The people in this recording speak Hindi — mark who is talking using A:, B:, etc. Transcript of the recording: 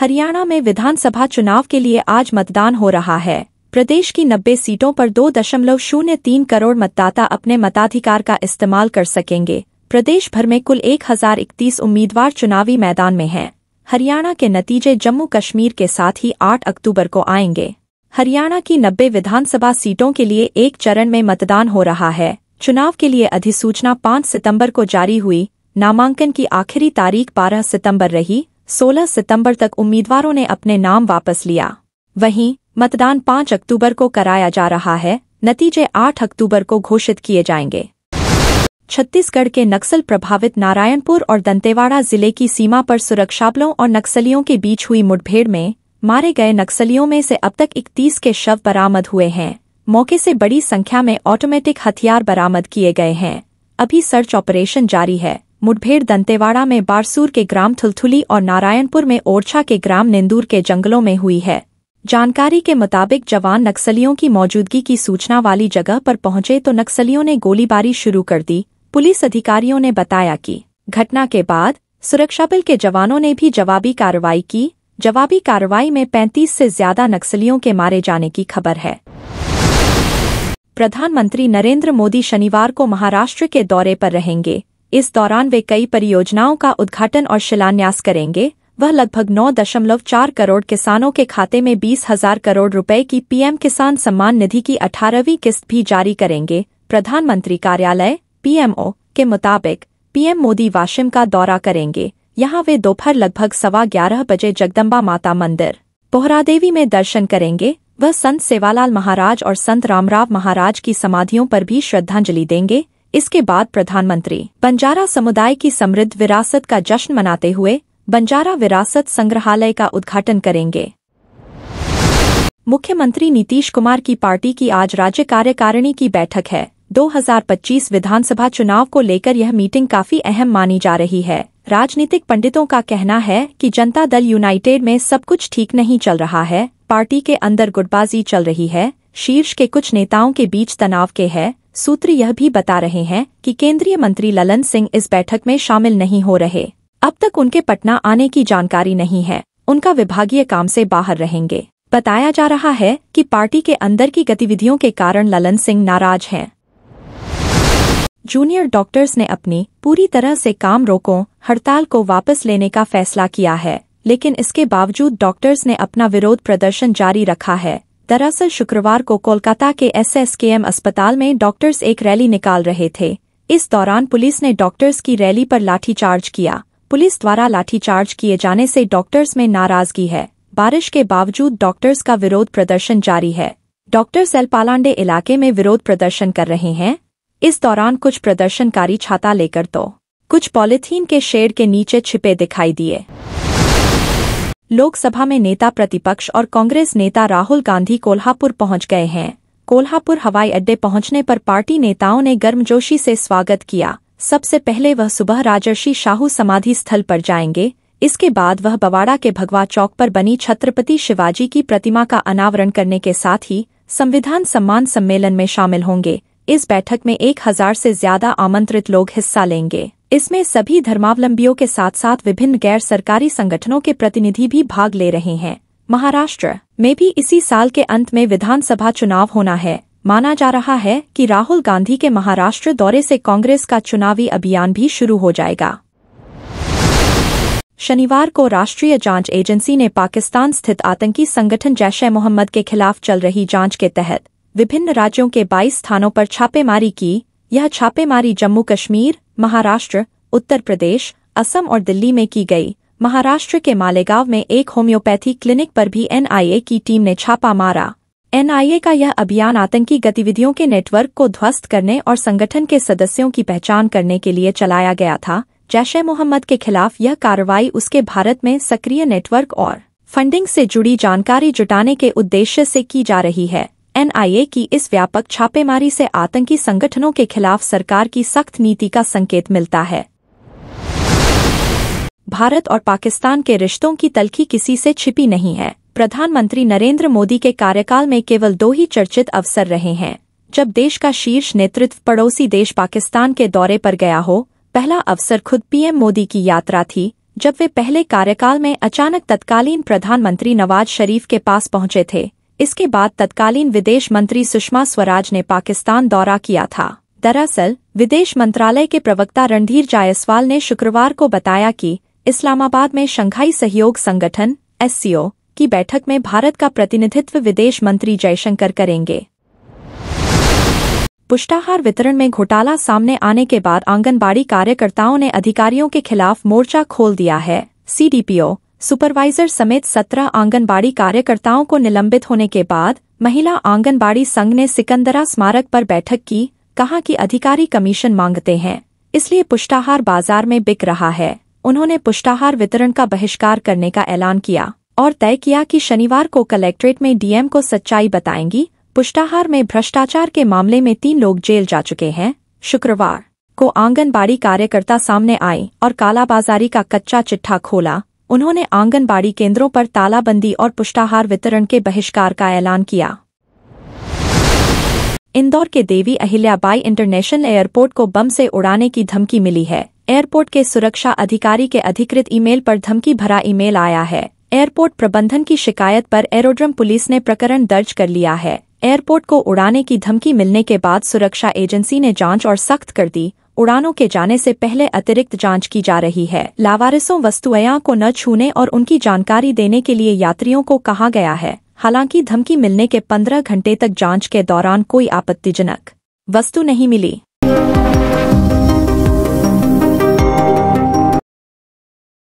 A: हरियाणा में विधानसभा चुनाव के लिए आज मतदान हो रहा है। प्रदेश की 90 सीटों पर 2.03 करोड़ मतदाता अपने मताधिकार का इस्तेमाल कर सकेंगे। प्रदेश भर में कुल 1031 उम्मीदवार चुनावी मैदान में हैं। हरियाणा के नतीजे जम्मू कश्मीर के साथ ही 8 अक्टूबर को आएंगे। हरियाणा की 90 विधानसभा सीटों के लिए एक चरण में मतदान हो रहा है। चुनाव के लिए अधिसूचना 5 सितंबर को जारी हुई। नामांकन की आखिरी तारीख 12 सितंबर रही। 16 सितंबर तक उम्मीदवारों ने अपने नाम वापस लिया। वहीं मतदान 5 अक्टूबर को कराया जा रहा है। नतीजे 8 अक्टूबर को घोषित किए जाएंगे। छत्तीसगढ़ के नक्सल प्रभावित नारायणपुर और दंतेवाड़ा जिले की सीमा पर सुरक्षाबलों और नक्सलियों के बीच हुई मुठभेड़ में मारे गए नक्सलियों में से अब तक 31 के शव बरामद हुए हैं। मौके से बड़ी संख्या में ऑटोमेटिक हथियार बरामद किए गए हैं। अभी सर्च ऑपरेशन जारी है। मुठभेड़ दंतेवाड़ा में बारसूर के ग्राम थुलथुली और नारायणपुर में ओरछा के ग्राम निंदूर के जंगलों में हुई है। जानकारी के मुताबिक जवान नक्सलियों की मौजूदगी की सूचना वाली जगह पर पहुंचे तो नक्सलियों ने गोलीबारी शुरू कर दी। पुलिस अधिकारियों ने बताया कि घटना के बाद सुरक्षाबल के जवानों ने भी जवाबी कार्रवाई की। जवाबी कार्रवाई में 35 से ज्यादा नक्सलियों के मारे जाने की खबर है। प्रधानमंत्री नरेंद्र मोदी शनिवार को महाराष्ट्र के दौरे पर रहेंगे। इस दौरान वे कई परियोजनाओं का उद्घाटन और शिलान्यास करेंगे। वह लगभग 9.4 करोड़ किसानों के खाते में 20,000 करोड़ रुपए की पीएम किसान सम्मान निधि की 18वीं किस्त भी जारी करेंगे। प्रधानमंत्री कार्यालय (पीएमओ) के मुताबिक पीएम मोदी वाशिम का दौरा करेंगे। यहां वे दोपहर लगभग 11:15 बजे जगदम्बा माता मंदिर, पोहरादेवी में दर्शन करेंगे। वह संत सेवालाल महाराज और संत रामराव महाराज की समाधियों पर भी श्रद्धांजलि देंगे। इसके बाद प्रधानमंत्री बंजारा समुदाय की समृद्ध विरासत का जश्न मनाते हुए बंजारा विरासत संग्रहालय का उद्घाटन करेंगे। मुख्यमंत्री नीतीश कुमार की पार्टी की आज राज्य कार्यकारिणी की बैठक है। 2025 विधानसभा चुनाव को लेकर यह मीटिंग काफी अहम मानी जा रही है। राजनीतिक पंडितों का कहना है कि जनता दल यूनाइटेड में सब कुछ ठीक नहीं चल रहा है। पार्टी के अंदर गुटबाजी चल रही है। शीर्ष के कुछ नेताओं के बीच तनाव के है। सूत्र यह भी बता रहे हैं कि केंद्रीय मंत्री ललन सिंह इस बैठक में शामिल नहीं हो रहे। अब तक उनके पटना आने की जानकारी नहीं है। उनका विभागीय काम से बाहर रहेंगे। बताया जा रहा है कि पार्टी के अंदर की गतिविधियों के कारण ललन सिंह नाराज हैं। जूनियर डॉक्टर्स ने अपनी पूरी तरह से काम रोको हड़ताल को वापस लेने का फैसला किया है, लेकिन इसके बावजूद डॉक्टर्स ने अपना विरोध प्रदर्शन जारी रखा है। दरअसल शुक्रवार को कोलकाता के SSKM अस्पताल में डॉक्टर्स एक रैली निकाल रहे थे। इस दौरान पुलिस ने डॉक्टर्स की रैली पर लाठीचार्ज किया। पुलिस द्वारा लाठीचार्ज किए जाने से डॉक्टर्स में नाराजगी है। बारिश के बावजूद डॉक्टर्स का विरोध प्रदर्शन जारी है। डॉक्टर्स एलपालांडे इलाके में विरोध प्रदर्शन कर रहे हैं। इस दौरान कुछ प्रदर्शनकारी छाता लेकर तो कुछ पॉलीथीन के शेड के नीचे छिपे दिखाई दिए। लोकसभा में नेता प्रतिपक्ष और कांग्रेस नेता राहुल गांधी कोल्हापुर पहुंच गए हैं। कोल्हापुर हवाई अड्डे पहुंचने पर पार्टी नेताओं ने गर्मजोशी से स्वागत किया। सबसे पहले वह सुबह राजर्षि शाहू समाधि स्थल पर जाएंगे। इसके बाद वह बवाड़ा के भगवा चौक पर बनी छत्रपति शिवाजी की प्रतिमा का अनावरण करने के साथ ही संविधान सम्मान सम्मेलन में शामिल होंगे। इस बैठक में 1000 से ज्यादा आमंत्रित लोग हिस्सा लेंगे। इसमें सभी धर्मावलंबियों के साथ साथ विभिन्न गैर सरकारी संगठनों के प्रतिनिधि भी भाग ले रहे हैं। महाराष्ट्र में भी इसी साल के अंत में विधानसभा चुनाव होना है। माना जा रहा है कि राहुल गांधी के महाराष्ट्र दौरे से कांग्रेस का चुनावी अभियान भी शुरू हो जाएगा। शनिवार को राष्ट्रीय जांच एजेंसी ने पाकिस्तान स्थित आतंकी संगठन जैश-ए-मोहम्मद के खिलाफ चल रही जांच के तहत विभिन्न राज्यों के 22 स्थानों पर छापेमारी की। यह छापेमारी जम्मू कश्मीर, महाराष्ट्र, उत्तर प्रदेश, असम और दिल्ली में की गई। महाराष्ट्र के मालेगांव में एक होम्योपैथी क्लिनिक पर भी NIA की टीम ने छापा मारा। NIA का यह अभियान आतंकी गतिविधियों के नेटवर्क को ध्वस्त करने और संगठन के सदस्यों की पहचान करने के लिए चलाया गया था। जैश-ए-मोहम्मद के खिलाफ यह कार्रवाई उसके भारत में सक्रिय नेटवर्क और फंडिंग से जुड़ी जानकारी जुटाने के उद्देश्य से की जा रही है। NIA की इस व्यापक छापेमारी से आतंकी संगठनों के खिलाफ सरकार की सख्त नीति का संकेत मिलता है। भारत और पाकिस्तान के रिश्तों की तल्खी किसी से छिपी नहीं है। प्रधानमंत्री नरेंद्र मोदी के कार्यकाल में केवल 2 ही चर्चित अवसर रहे हैं जब देश का शीर्ष नेतृत्व पड़ोसी देश पाकिस्तान के दौरे पर गया हो। पहला अवसर खुद पीएम मोदी की यात्रा थी, जब वे पहले कार्यकाल में अचानक तत्कालीन प्रधानमंत्री नवाज शरीफ के पास पहुंचे थे। इसके बाद तत्कालीन विदेश मंत्री सुषमा स्वराज ने पाकिस्तान दौरा किया था। दरअसल विदेश मंत्रालय के प्रवक्ता रणधीर जायसवाल ने शुक्रवार को बताया कि इस्लामाबाद में शंघाई सहयोग संगठन (SCO) की बैठक में भारत का प्रतिनिधित्व विदेश मंत्री जयशंकर करेंगे। पुष्टाहार वितरण में घोटाला सामने आने के बाद आंगनबाड़ी कार्यकर्ताओं ने अधिकारियों के खिलाफ मोर्चा खोल दिया है। CDPO, सुपरवाइजर समेत 17 आंगनबाड़ी कार्यकर्ताओं को निलंबित होने के बाद महिला आंगनबाड़ी संघ ने सिकंदरा स्मारक पर बैठक की। कहा कि अधिकारी कमीशन मांगते हैं, इसलिए पुष्टाहार बाजार में बिक रहा है। उन्होंने पुष्टाहार वितरण का बहिष्कार करने का ऐलान किया और तय किया कि शनिवार को कलेक्ट्रेट में DM को सच्चाई बताएंगी। पुष्टाहार में भ्रष्टाचार के मामले में 3 लोग जेल जा चुके हैं। शुक्रवार को आंगनबाड़ी कार्यकर्ता सामने आई और कालाबाजारी का कच्चा चिट्ठा खोला। उन्होंने आंगनबाड़ी केंद्रों पर तालाबंदी और पुष्टाहार वितरण के बहिष्कार का ऐलान किया। इंदौर के देवी अहिल्याबाई इंटरनेशनल एयरपोर्ट को बम से उड़ाने की धमकी मिली है। एयरपोर्ट के सुरक्षा अधिकारी के अधिकृत ईमेल पर धमकी भरा ईमेल आया है। एयरपोर्ट प्रबंधन की शिकायत पर एरोड्रम पुलिस ने प्रकरण दर्ज कर लिया है। एयरपोर्ट को उड़ाने की धमकी मिलने के बाद सुरक्षा एजेंसी ने जांच और सख्त कर दी। उड़ानों के जाने से पहले अतिरिक्त जांच की जा रही है। लावारिसों वस्तुएं को न छूने और उनकी जानकारी देने के लिए यात्रियों को कहा गया है। हालांकि धमकी मिलने के 15 घंटे तक जांच के दौरान कोई आपत्तिजनक वस्तु नहीं मिली।